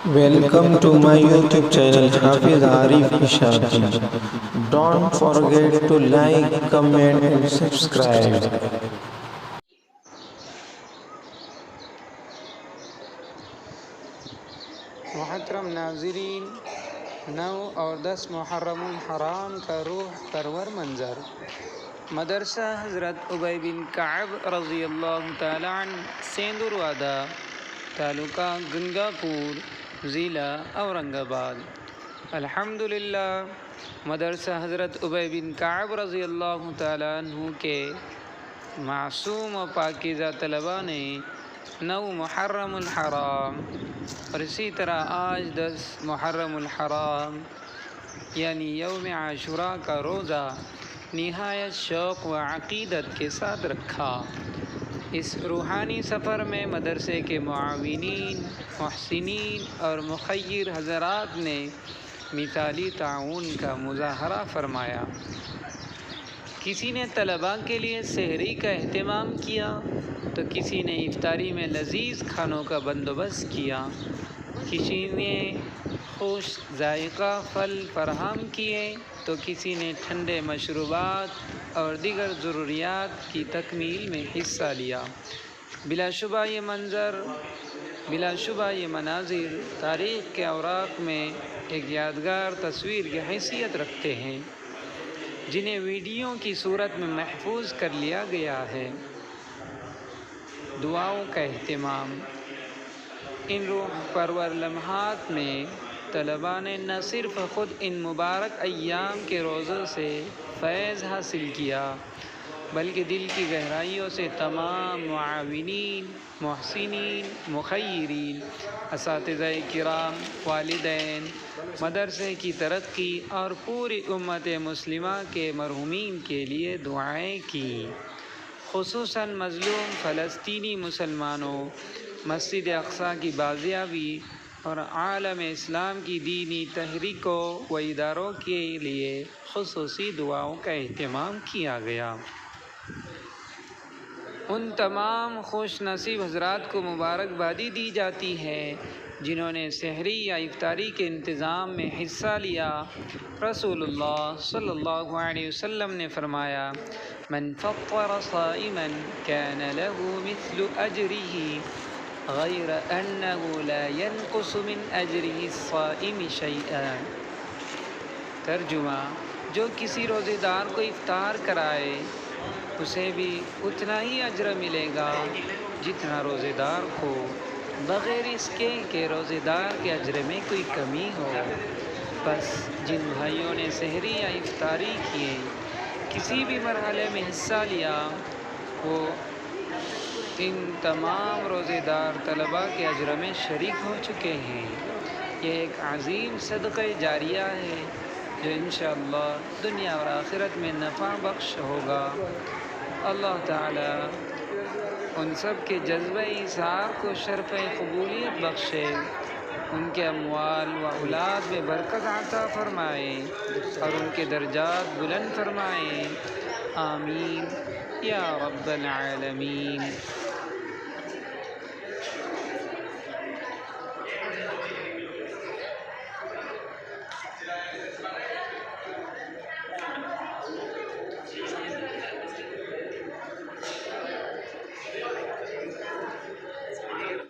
Welcome to my YouTube channel Hafiz Arif Ishaqi. Don't forget to like, comment and subscribe. محترم ناظرین، 9 اور 10 محرم الحرام کا روح پرور منظر مدرسہ حضرت ابی بن کعب رضی اللہ تعالی عنہ، سیندروادہ، تعلقہ گنگاپور، ضلع اورنگ آباد۔ الحمدللہ، مدرسہ حضرت ابی بن کعب رضی اللہ تعالی عنہ کے معصوم و پاکیزہ طلباء نے 9 محرم الحرام اور اسی طرح آج 10 محرم الحرام یعنی یوم عاشوراء کا روزہ نہایت شوق و عقیدت کے ساتھ رکھا۔ اس روحانی سفر میں مدرسے کے معاونین، محسنین اور مخیر حضرات نے مثالی تعاون کا مظاہرہ فرمایا۔ کسی نے طلباء کے لیے سحری کا اہتمام کیا تو کسی نے افطاری میں لذیذ کھانوں کا بندوبست کیا، کسی نے خوش ذائقہ پھل فراہم کیے تو کسی نے ٹھنڈے مشروبات اور دیگر ضروریات کی تکمیل میں حصہ لیا۔ بلا شبہ یہ مناظر تاریخ کے اوراق میں ایک یادگار تصویر کی حیثیت رکھتے ہیں، جنہیں ویڈیو کی صورت میں محفوظ کر لیا گیا ہے۔ دعاؤں کا اہتمام۔ ان روح پرور لمحات میں طلباء نے نہ صرف خود ان مبارک ایام کے روزوں سے فیض حاصل کیا، بلکہ دل کی گہرائیوں سے تمام معاونین، محسنین، مخیرین، اساتذہ کرام، والدین، مدرسے کی ترقی اور پوری امت مسلمہ کے مرحومین کے لیے دعائیں کی۔ خصوصاً مظلوم فلسطینی مسلمانوں، مسجد اقصیٰ کی بازیابی اور عالم اسلام کی دینی تحریکوں و اداروں کے لیے خصوصی دعاؤں کا اہتمام کیا گیا۔ ان تمام خوش نصیب حضرات کو مبارکبادی دی جاتی ہے جنہوں نے سحری یا افطاری کے انتظام میں حصہ لیا۔ رسول اللہ صلی اللہ علیہ وسلم نے فرمایا، من فطر صائما كان له مثل اجره غیر انه لا ينقص من اجره الصائم شيئا۔ ترجمہ: جو کسی روزے دار کو افطار کرائے اسے بھی اتنا ہی اجر ملے گا جتنا روزے دار کو، بغیر اس کے کہ روزے دار کے اجر میں کوئی کمی ہو۔ بس جن بھائیوں نے سحری یا افطاری کیے، کسی بھی مرحلے میں حصہ لیا، وہ ان تمام روزے دار طلباء کے اجر میں شریک ہو چکے ہیں۔ یہ ایک عظیم صدقہ جاریہ ہے جو انشاءاللہ دنیا اور آخرت میں نفع بخش ہوگا۔ اللہ تعالی ان سب کے جذبہ ایثار کو شرف قبولیت بخشے، ان کے اموال و اولاد میں برکت عطا فرمائے اور ان کے درجات بلند فرمائے، آمین یا رب العالمین۔